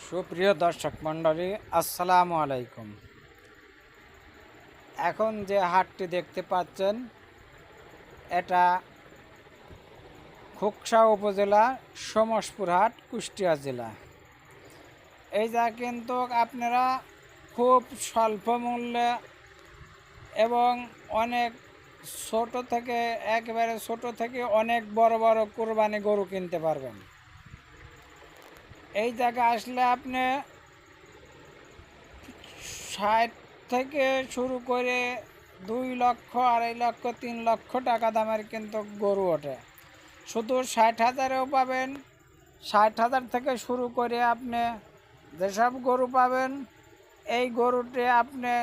সুপ্রিয় দর্শক মণ্ডলী, আসসালামু আলাইকুম। এখন যে হাটটি দেখতে পাচ্ছেন, এটা খোকসা উপজেলা, সমসপুর হাট, কুষ্টিয়া জেলা। এই যা কিন্তু আপনারা খুব স্বল্প মূল্যে এবং অনেক ছোট থেকে একেবারে ছোট থেকে অনেক বড় বড় কোরবানি গরু কিনতে পারবেন। এই জায়গায় আসলে আপনি 60 থেকে শুরু করে 2 লক্ষ, 2.5 লক্ষ, 3 লক্ষ টাকা দামের কিন্তু গরু ওঠে। শুধু 60,000এও পাবেন। 60,000 থেকে শুরু করে আপনি যেসব গরু পাবেন, এই গরুটি আপনি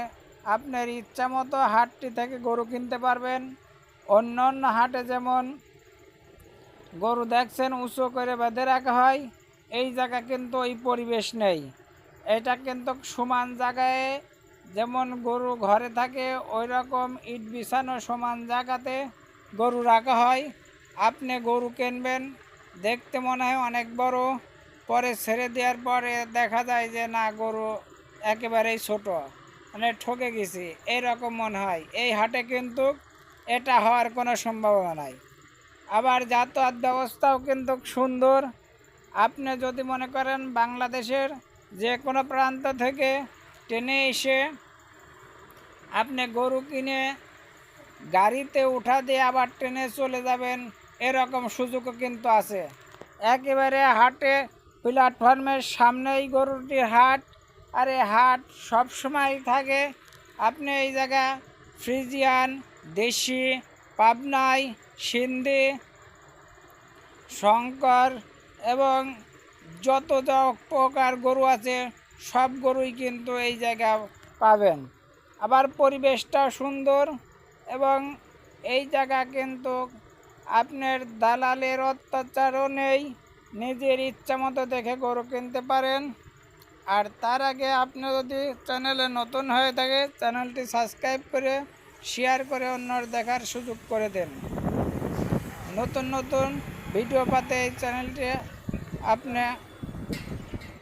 আপনার ইচ্ছা মতো হাটটি থেকে গরু কিনতে পারবেন। অন্য অন্য হাটে যেমন গরু দেখছেন উঁচু করে বেঁধে রাখা হয়, এই জায়গা কিন্তু ওই পরিবেশ নেই। এটা কিন্তু সমান জায়গায় যেমন গরু ঘরে থাকে, ওই রকম ইট বিছানো সমান জায়গাতে গরু রাখা হয়। আপনি গরু কিনবেন, দেখতে মনে হয় অনেক বড়, পরে ছেড়ে দেওয়ার পরে দেখা যায় যে না, গরু একেবারেই ছোট, মানে ঠকে গেছি এইরকম মনে হয়। এই হাটে কিন্তু এটা হওয়ার কোনো সম্ভাবনা নাই। আবার যাতায়াত ব্যবস্থাও কিন্তু সুন্দর। আপনি যদি মনে করেন বাংলাদেশের যে কোনো প্রান্ত থেকে ট্রেনে এসে আপনি গরু কিনে গাড়িতে উঠা দিয়ে আবার ট্রেনে চলে যাবেন, এরকম সুযোগও কিন্তু আছে। একেবারে হাটে প্ল্যাটফর্মের সামনেই গরুটির হাট, আর এই হাট সবসময় থাকে। আপনি এই জায়গা ফ্রিজিয়ান, দেশি, পাবনাই, সিন্ধি, শঙ্কর এবং যত প্রকার গরু আছে সব গরুই কিন্তু এই জায়গা পাবেন। আবার পরিবেশটা সুন্দর এবং এই জায়গা কিন্তু আপনার দালালের অত্যাচারও নেই। নিজের ইচ্ছা মতো দেখে গরু কিনতে পারেন। আর তার আগে আপনি যদি চ্যানেলে নতুন হয়ে থাকে, চ্যানেলটি সাবস্ক্রাইব করে শেয়ার করে অন্যর দেখার সুযোগ করে দেন। নতুন নতুন ভিডিও পাতে এই চ্যানেলটি আপনি